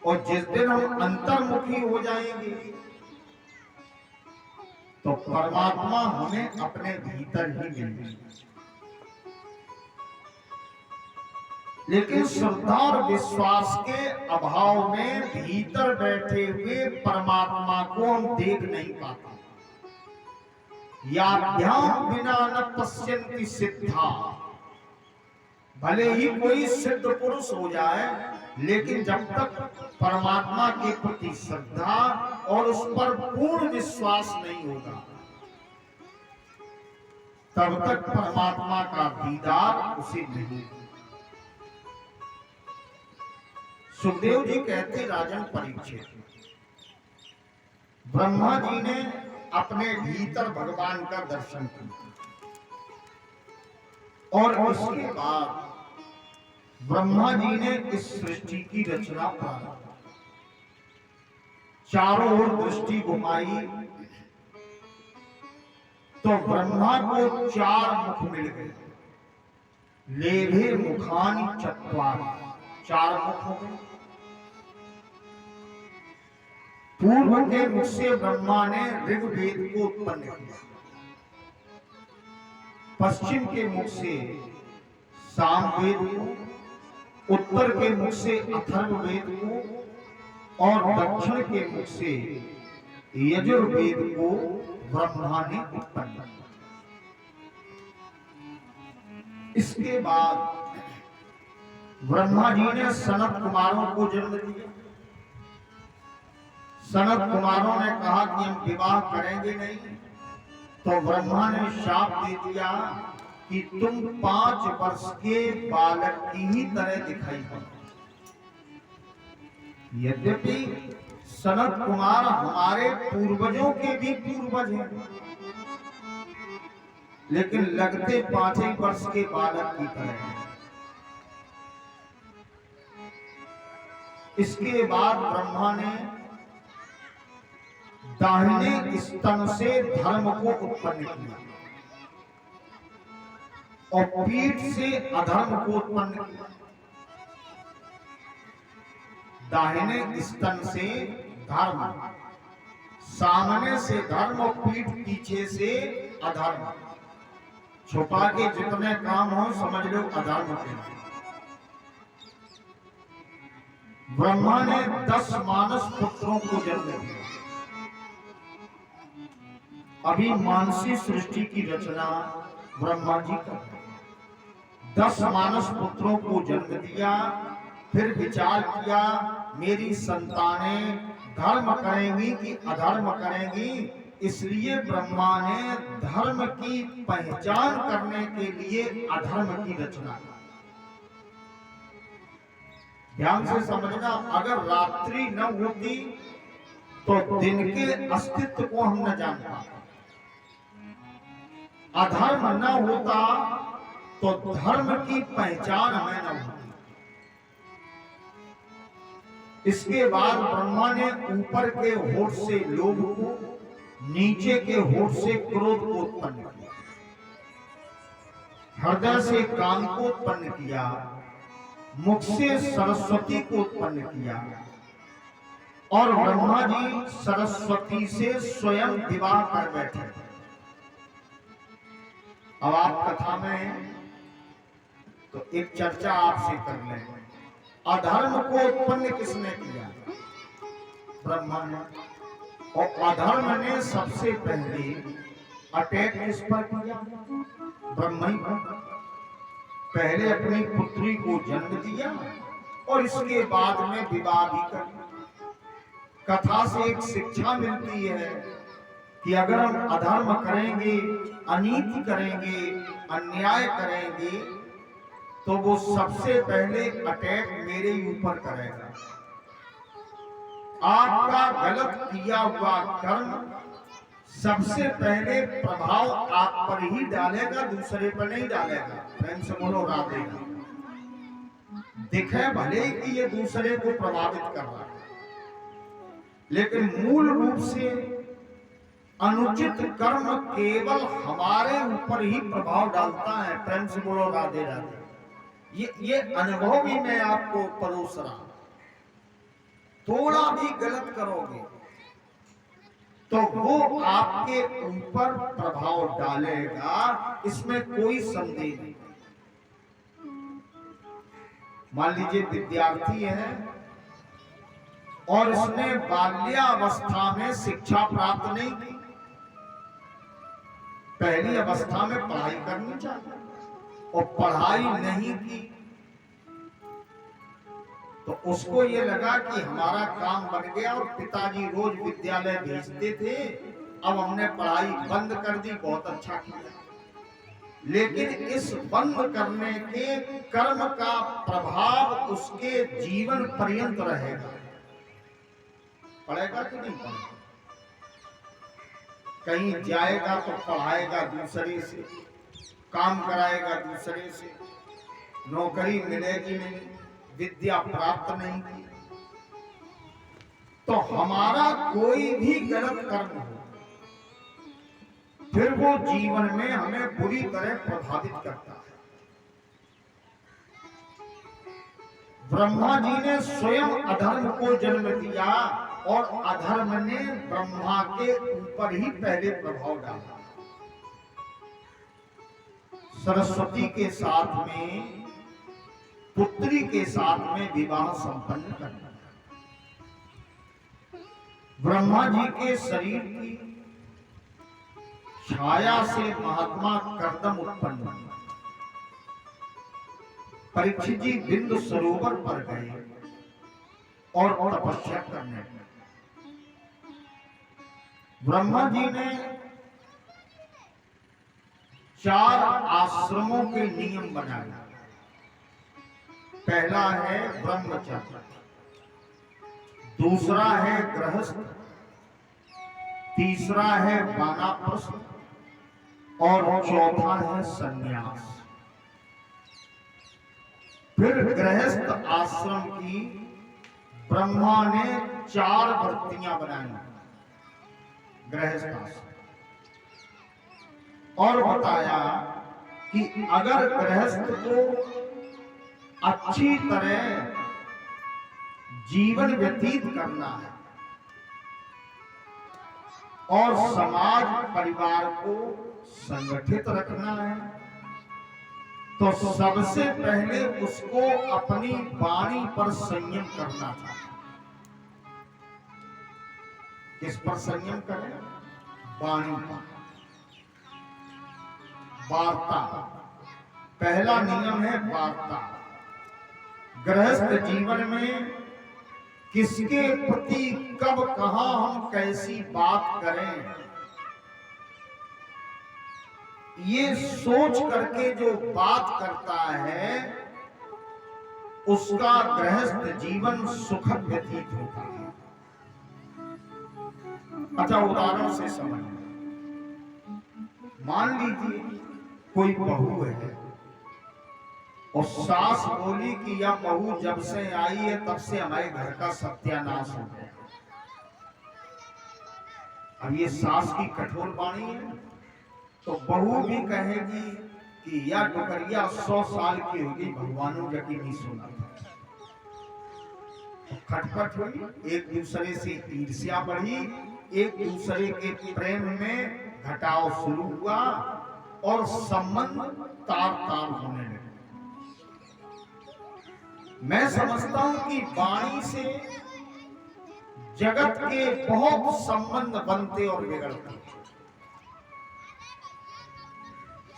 Speaker 1: और जिस दिन हम अंतर्मुखी हो जाएंगे तो परमात्मा हमें अपने भीतर ही मिलेंगे। लेकिन श्रद्धा और विश्वास के अभाव में भीतर बैठे हुए परमात्मा को हम देख नहीं पाते। याभ्याम बिना न पश्यन्ति सिद्धा, भले ही कोई सिद्ध पुरुष हो जाए, लेकिन जब तक परमात्मा के प्रति श्रद्धा और उस पर पूर्ण विश्वास नहीं होगा, तब तक परमात्मा का दीदार उसे नहीं। सुखदेव जी कहते, राजन परीक्षित, ब्रह्मा जी ने अपने भीतर भगवान का दर्शन किया, और उसके बाद ब्रह्मा जी ने इस सृष्टि की रचना प्रारंभ। चारों ओर दृष्टि घुमाई तो ब्रह्मा को 4 मुख मिल गए। लेभे मुखानि चत्वारि, 4 मुख हो गए। पूर्व के मुख से ब्रह्मा ने ऋग्वेद को उत्पन्न किया, पश्चिम के मुख से सामवेद को, उत्तर के मुख से अथर्ववेद को, और दक्षिण के मुख से यजुर्वेद को ब्रह्मा ने उत्पन्न किया। इसके बाद ब्रह्मा जी ने सनत कुमारों को जन्म दिया। सनत कुमारों ने कहा कि हम विवाह करेंगे नहीं, तो ब्रह्मा ने शाप दे दिया कि तुम 5 वर्ष के बालक की ही तरह दिखाई पड़ो। यद्यपि सनत कुमार हमारे पूर्वजों के भी पूर्वज हैं, लेकिन लगते 5 वर्ष के बालक की तरह हैं। इसके बाद ब्रह्मा ने दाहिने स्तन से धर्म को उत्पन्न किया और पीठ से अधर्म को उत्पन्न किया। दाहिने स्तन से धर्म, सामने से धर्म और पीठ पीछे से अधर्म। छुपा के जितने काम हो समझ लो अधर्म के। ब्रह्मा ने 10 मानस पुत्रों को जन्म दिया। अभी मानसी सृष्टि की रचना ब्रह्मा जी का 10 मानस पुत्रों को जन्म दिया। फिर विचार किया मेरी संतानें धर्म करेंगी कि अधर्म करेंगी, इसलिए ब्रह्मा ने धर्म की पहचान करने के लिए अधर्म की रचना की। ध्यान से समझना, अगर रात्रि न होती तो दिन के अस्तित्व को हम न जान पाते। अधर्म न होता तो धर्म की पहचान हमें न होती। इसके बाद ब्रह्मा ने ऊपर के होठ से लोभ को, नीचे के होठ से क्रोध को उत्पन्न किया, हृदय से काम को उत्पन्न किया, मुख से सरस्वती को उत्पन्न किया, और ब्रह्मा जी सरस्वती से स्वयं विवाह कर बैठे। अब आप कथा में तो एक चर्चा आपसे कर लें, अधर्म को उत्पन्न किसने किया? ब्रह्मा ने। और अधर्म ने सबसे पहले अटैक किस पर किया? ब्रह्मा ही पर। पहले अपनी पुत्री को जन्म दिया और इसके बाद में विवाह भी कर दिया। कथा से एक शिक्षा मिलती है कि अगर हम अधर्म करेंगे, अनीति करेंगे, अन्याय करेंगे, तो वो सबसे पहले अटैक मेरे ऊपर करेगा। आपका गलत किया हुआ कर्म सबसे पहले प्रभाव आप पर ही डालेगा, दूसरे पर नहीं डालेगा। प्रेम से बोलो राधे। दिखे भले कि ये दूसरे को प्रभावित कर रहा है, लेकिन मूल रूप से अनुचित कर्म केवल हमारे ऊपर ही प्रभाव डालता है। प्रेम से बोलो राधे राधे। ये अनुभव भी मैं आपको परोस रहा हूं। थोड़ा भी गलत करोगे तो वो आपके ऊपर प्रभाव डालेगा, इसमें कोई संदेह नहीं। मान लीजिए विद्यार्थी है और उसने बाल्यावस्था में शिक्षा प्राप्त नहीं की, पहली अवस्था में पढ़ाई करनी चाहिए, और पढ़ाई नहीं की तो उसको ये लगा कि हमारा काम बन गया और पिताजी रोज विद्यालय भेजते थे, अब हमने पढ़ाई बंद कर दी, बहुत अच्छा किया। लेकिन इस बंद करने के कर्म का प्रभाव उसके जीवन पर्यंत रहेगा। पढ़ेगा कि नहीं पढ़ेगा? कहीं जाएगा तो पढ़ाएगा दूसरे से, काम कराएगा दूसरे से, नौकरी मिलेगी नहीं, विद्या प्राप्त नहीं की। तो हमारा कोई भी गलत कर्म हो, फिर वो जीवन में हमें बुरी तरह प्रभावित करता है। ब्रह्मा जी ने स्वयं अधर्म को जन्म दिया और अधर्म ने ब्रह्मा के ऊपर ही पहले प्रभाव डाला। सरस्वती के साथ में, पुत्री के साथ में विवाह संपन्न करना। ब्रह्मा जी के शरीर की छाया से महात्मा कर्दम उत्पन्न हुआ। परीक्षित जी बिंदु सरोवर पर गए और तपस्या करने लगे। ब्रह्मा जी ने 4 आश्रमों के नियम बनाए। पहला है ब्रह्मचर्य, दूसरा है गृहस्थ, तीसरा है वानप्रस्थ और चौथा है सन्यास। फिर गृहस्थ आश्रम की ब्रह्मा ने 4 वृत्तियां बनाई, गृहस्थ आश्रम, और बताया कि अगर गृहस्थ को अच्छी तरह जीवन व्यतीत करना है और समाज परिवार को संगठित रखना है, तो सबसे पहले उसको अपनी वाणी पर संयम करना था। किस पर संयम करें? वाणी पर। वार्ता, पहला नियम है वार्ता। गृहस्थ जीवन में किसके प्रति कब कहां हम कैसी बात करें, ये सोच करके जो बात करता है उसका गृहस्थ जीवन सुखद व्यतीत होता है। अच्छा, उदाहरण से समझ, मान लीजिए कोई बहू है और सास बोली कि यह बहू जब से आई है तब से हमारे घर का सत्यानाश हो गया। अब ये सास की कठोर वाणी है, तो बहू भी कहेगी कि यह टुकरिया 100 साल की होगी, भगवानों यकीन नहीं सुना था। खटपट हुई, एक दूसरे से ईर्ष्या बढ़ी, एक दूसरे के प्रेम में घटाव शुरू हुआ और संबंध तार तार होने लगे। मैं समझता हूं कि वाणी से जगत के बहुत संबंध बनते और बिगड़ते।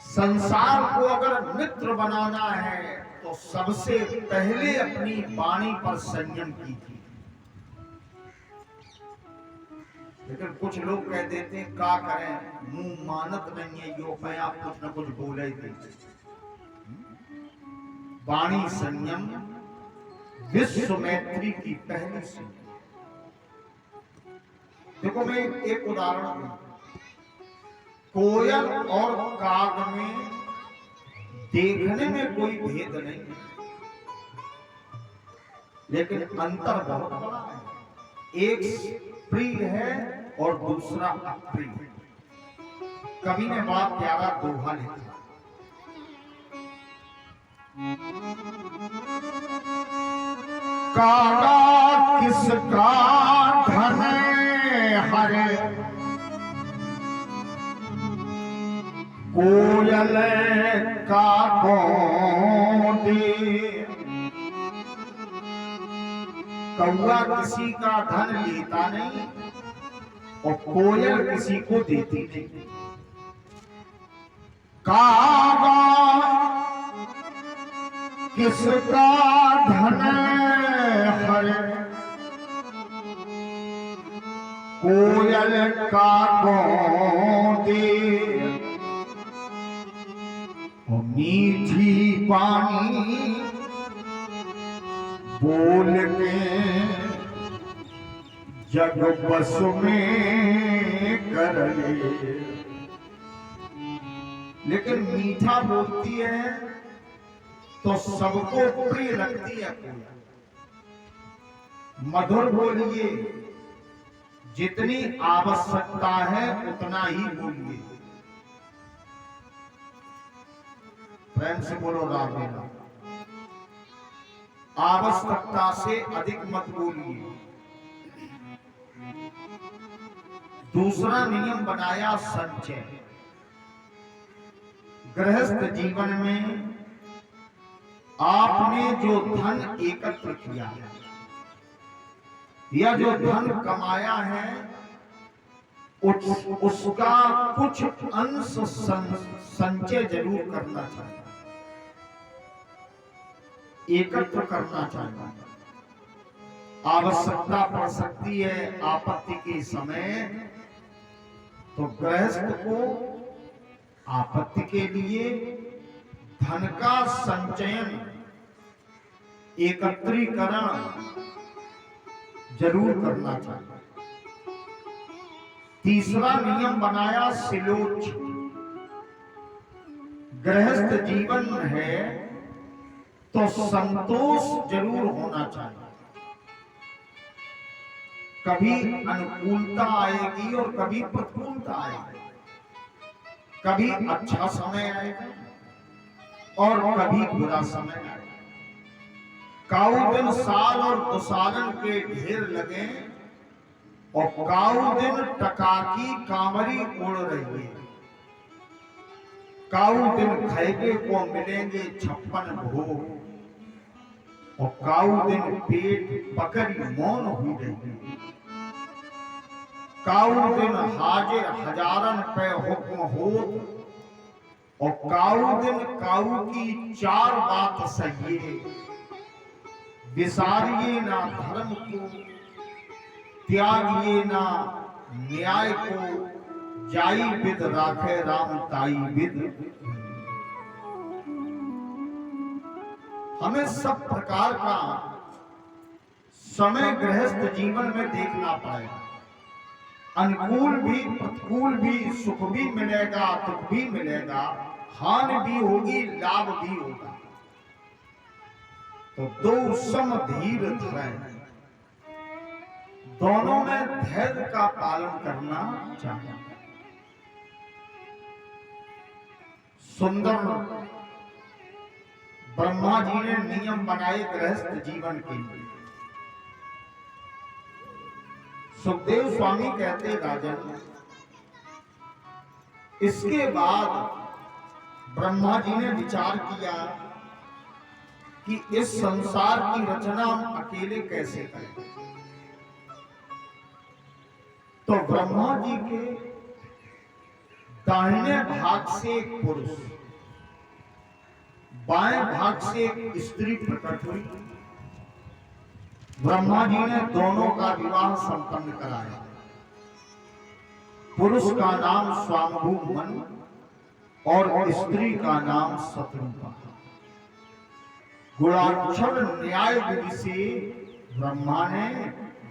Speaker 1: संसार को अगर मित्र बनाना है तो सबसे पहले अपनी वाणी पर संयम कीजिए। लेकिन कुछ लोग कह देते हैं क्या करें, मुंह मानत नहीं है, यो मैं आप कुछ न कुछ बोले ही देते। वाणी संयम विश्व मैत्री की पहली सीढ़ी। देखो, मैं एक उदाहरण दूं। कोयल और काग में देखने में कोई भेद नहीं, लेकिन अंतर बहुत बड़ा है। एक प्रिय है और दूसरा अप्रिय। कवि ने बड़ा प्यारा दोहा लिखा। कागा किसका धन हरे, कोयल का गोदी। कौआ किसी का धन लेता नहीं और कोयल किसी को देती नहीं। कागा किसका धन हरे, कोयल का गोदी। मीठी पानी बोल के जग बस में कर ले। लेकिन मीठा बोलती है तो सबको प्रिय लगती है। मधुर बोलिए, जितनी आवश्यकता है उतना ही बोलिए। प्रेम से बोलो राधे राधे। आवश्यकता से अधिक मत बोलिए। दूसरा नियम बनाया संचय। गृहस्थ जीवन में आपने जो धन एकत्र किया है या जो धन कमाया है उसका कुछ अंश संचय जरूर करना चाहिए, एकत्र करना चाहिए। आवश्यकता पड़ सकती है आपत्ति के समय, तो गृहस्थ को आपत्ति के लिए धन का संचयन, एकत्रीकरण जरूर करना चाहिए। तीसरा नियम बनाया सिलोच। गृहस्थ जीवन है तो संतोष जरूर होना चाहिए। कभी अनुकूलता आएगी और कभी प्रतिकूलता आएगी, कभी अच्छा समय आएगा और कभी बुरा समय आएगा। काऊ दिन साल और दुसालन के ढेर लगे और काऊ दिन टकाकी कांवरी उड़ रही है। काऊ दिन खैबे को मिलेंगे 56 भोग और काऊ दिन पेट पकड़ी मौन हुई रही। काऊ दिन हाजिर हजारन पे हुक्म हो और काऊ दिन काऊ की 4 बात सहिए। विसारिए ना धर्म को, त्यागिए ना न्याय को, जाई विद राखे राम ताई विद। हमें सब प्रकार का समय गृहस्थ जीवन में देखना पड़ेगा। अनुकूल भी प्रतिकूल भी, सुख भी मिलेगा दुख भी मिलेगा, हानि भी होगी लाभ भी होगा। तो दो सम धीर धरें, दोनों में धैर्य का पालन करना चाहिए। सुंदर ब्रह्मा जी ने नियम बनाए गृहस्थ जीवन के लिए। सुखदेव स्वामी कहते राजन, इसके बाद ब्रह्मा जी ने विचार किया कि इस संसार की रचना हम अकेले कैसे करें। तो ब्रह्मा जी के दाहिने भाग से एक पुरुष, बाएं भाग से एक स्त्री प्रकट हुई। ब्रह्मा जी ने दोनों का विवाह संपन्न कराया। पुरुष का नाम स्वांभु मनु और स्त्री का नाम शत्रुपा। गुणाक्षर न्याय विधि से ब्रह्मा ने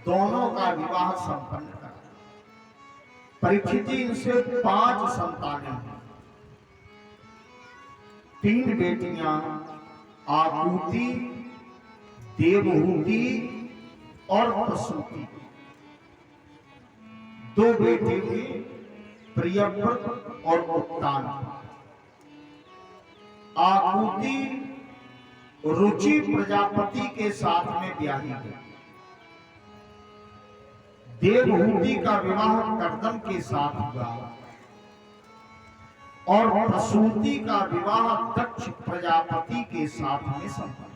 Speaker 1: दोनों का विवाह संपन्न करा। परीक्षित जी, इनसे 5 संतानें हैं। 3 बेटियां आकुति, देवहूति और प्रसूति। 2 बेटे हुए प्रियव्रत और उत्तान। आकुति रुचि प्रजापति के साथ में ब्याही गई। देवहूति का विवाह कर्दम के साथ हुआ और प्रसूति का विवाह दक्ष प्रजापति के साथ में संपन्न।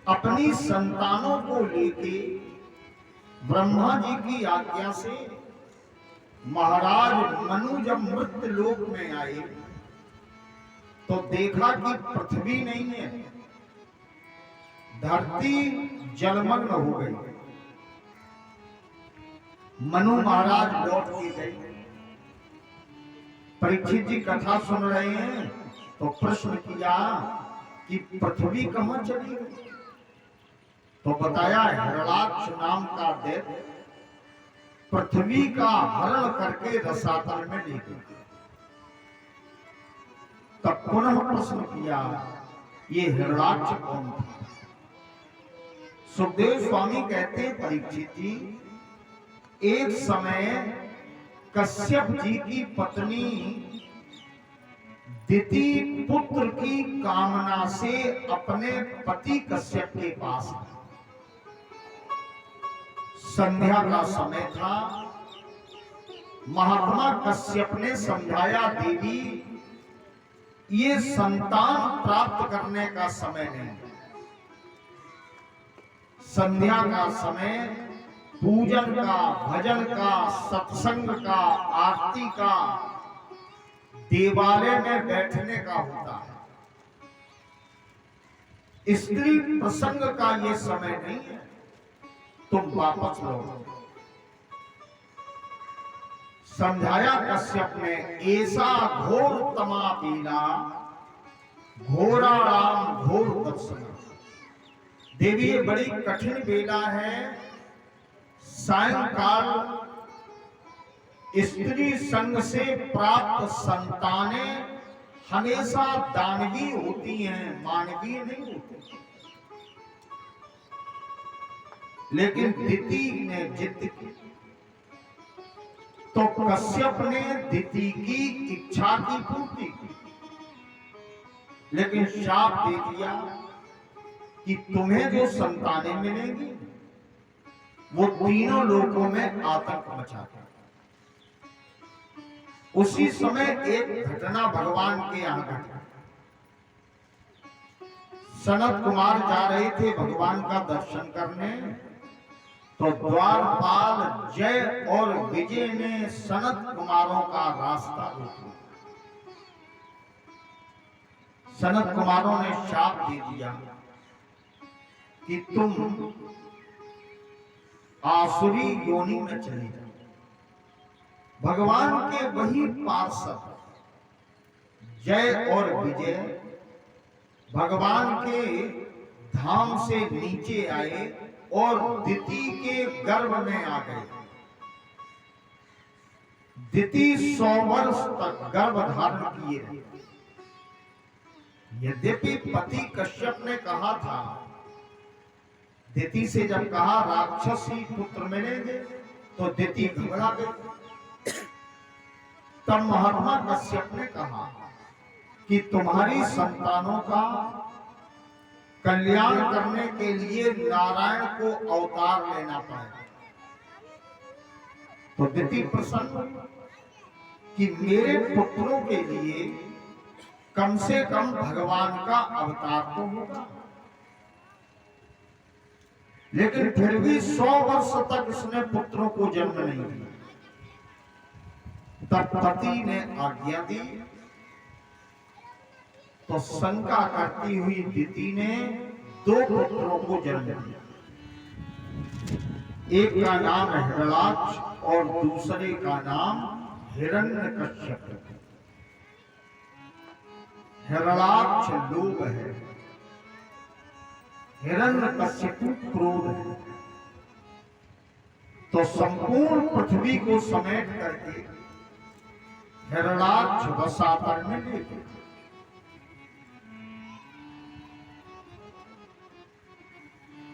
Speaker 1: अपनी संतानों को लेके ब्रह्मा जी की आज्ञा से महाराज मनु जब मृत्यु लोक में आए तो देखा कि पृथ्वी नहीं है, धरती जलमग्न हो गई। मनु महाराज लौट के गए। परीक्षित जी कथा सुन रहे हैं तो प्रश्न किया कि पृथ्वी कहां चली गई। तो बताया हिरणाक्ष नाम का दैत्य पृथ्वी का हरण करके रसातल में ले गया। तब पुनः प्रश्न किया, ये हिरणाक्ष कौन था। सुखदेव स्वामी कहते हैं, परीक्षित जी, एक समय कश्यप जी की पत्नी दिति पुत्र की कामना से अपने पति कश्यप के पास आई। संध्या का समय था। महात्मा कश्यप ने समझाया, देवी ये संतान प्राप्त करने का समय नहीं, संध्या का समय पूजन का, भजन का, सत्संग का, आरती का, देवालय में बैठने का होता है। स्त्री प्रसंग का ये समय नहीं है, तुम वापस लौटो। समझाया कश्यप ने, ऐसा घोर तमा पीला घोरा राम घोर दर्शन। देवी ये बड़ी कठिन बेला है। सायंकाल स्त्री संग से प्राप्त संतानें हमेशा दानवी होती हैं, मानवीय नहीं होती। लेकिन दिति ने जिद की तो कश्यप ने दिति की इच्छा की पूर्ति की, लेकिन शाप दे दिया कि तुम्हें जो संतानें मिलेंगी वो तीनों लोकों में आतंक मचाते। उसी समय एक घटना भगवान के यहां घटी। सनत कुमार जा रहे थे भगवान का दर्शन करने, तो द्वारपाल जय और विजय ने सनत कुमारों का रास्ता रोका। सनत कुमारों ने शाप दे दिया कि तुम आसुरी योनि में चले जाओ। भगवान के वही पार्षद जय और विजय भगवान के धाम से नीचे आए और दिति के गर्भ में आ गए। दिति 100 वर्ष तक गर्भ धारण किए रहे। यद्यपि पति कश्यप ने कहा था, दिति से जब कहा राक्षसी पुत्र मिलेंगे तो दिति घबरा गई। तब महात्मा कश्यप ने कहा कि तुम्हारी संतानों का कल्याण करने के लिए नारायण को अवतार लेना पड़ेगा। तो दिति प्रसन्न कि मेरे पुत्रों के लिए कम से कम भगवान का अवतार तो होगा। लेकिन फिर भी 100 वर्ष तक इसने पुत्रों को जन्म नहीं दिया। तब पति ने आज्ञा दी तो शंका करती हुई दिति ने 2 पुत्रों को जन्म दिया। एक का नाम हिरणाक्ष और दूसरे का नाम हिरण्यकश्यप। हिरणाक्ष लोभ है, हिरण्यकश्यप क्रोध है। तो संपूर्ण पृथ्वी को समेट करके हिरणाक्ष वसा पर में ले गए।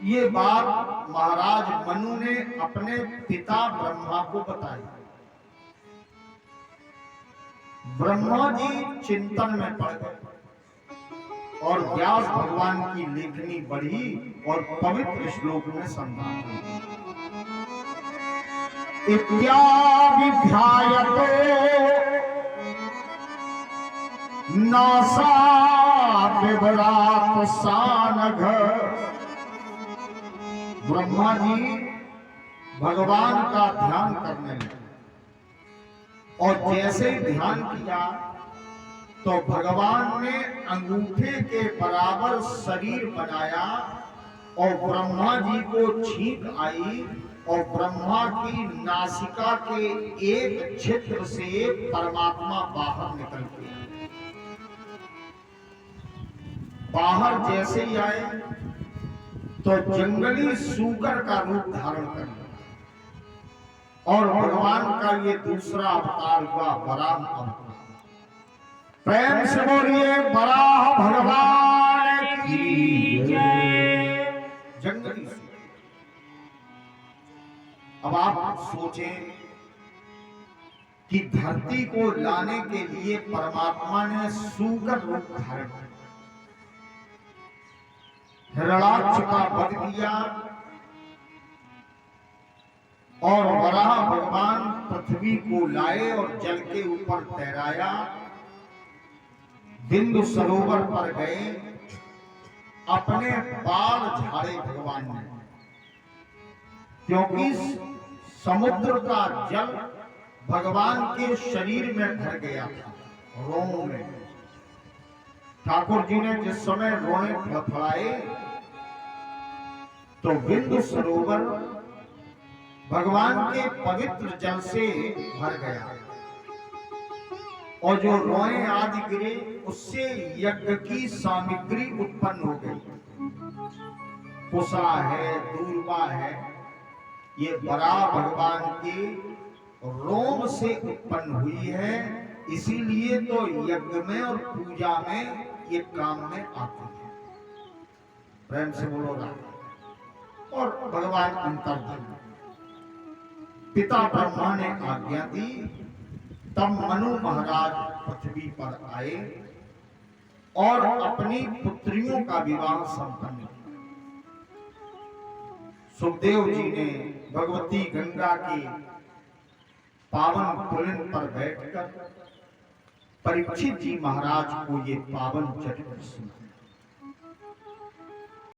Speaker 1: ये बात महाराज मनु ने अपने पिता ब्रह्मा को बताई। ब्रह्मा जी चिंतन में पड़ गए और व्यास भगवान की लेखनी बढ़ी और पवित्र श्लोक में संभाला। इत्याभिध्यायते नासा विभरात सानघ। ब्रह्मा जी भगवान का ध्यान करने लगे और जैसे ध्यान किया तो भगवान ने अंगूठे के बराबर शरीर बनाया और ब्रह्मा जी को छींक आई और ब्रह्मा की नासिका के एक छिद्र से परमात्मा बाहर निकल गया। बाहर जैसे ही आए तो जंगली सूकर का रूप धारण कर लिया और भगवान का ये दूसरा अवतार हुआ वराह अवतार। प्रेम से बोलिए वराह भगवान की जय। जंगली सूकर। अब आप सोचें कि धरती को लाने के लिए परमात्मा ने सूकर रूप धारण किया, हिरणाक्ष का वध किया और वराह भगवान पृथ्वी को लाए और जल के ऊपर तैराया। बिंदु सरोवर पर गए, अपने बाल झाड़े भगवान ने, क्योंकि समुद्र का जल भगवान के शरीर में भर गया था, रोम में। ठाकुर जी ने जिस समय रोए फड़फड़ाए तो बिंदु सरोवर भगवान के पवित्र जल से भर गया और जो रोए आदि गिरे उससे यज्ञ की सामग्री उत्पन्न हो गई। पुसा है, दूर्वा है, ये वराह भगवान के रोम से उत्पन्न हुई है। इसीलिए तो यज्ञ में और पूजा में ये काम में आती है। प्रेम से बोलो राम। और भगवान अंतर्धामी पिता ब्रह्मा ने आज्ञा दी। तब मनु महाराज पृथ्वी पर आए और अपनी पुत्रियों का विवाह संपन्न किया। सुखदेव जी ने भगवती गंगा के पावन पुलिन पर बैठकर परीक्षित जी महाराज को ये पावन चरित्र सुनाया।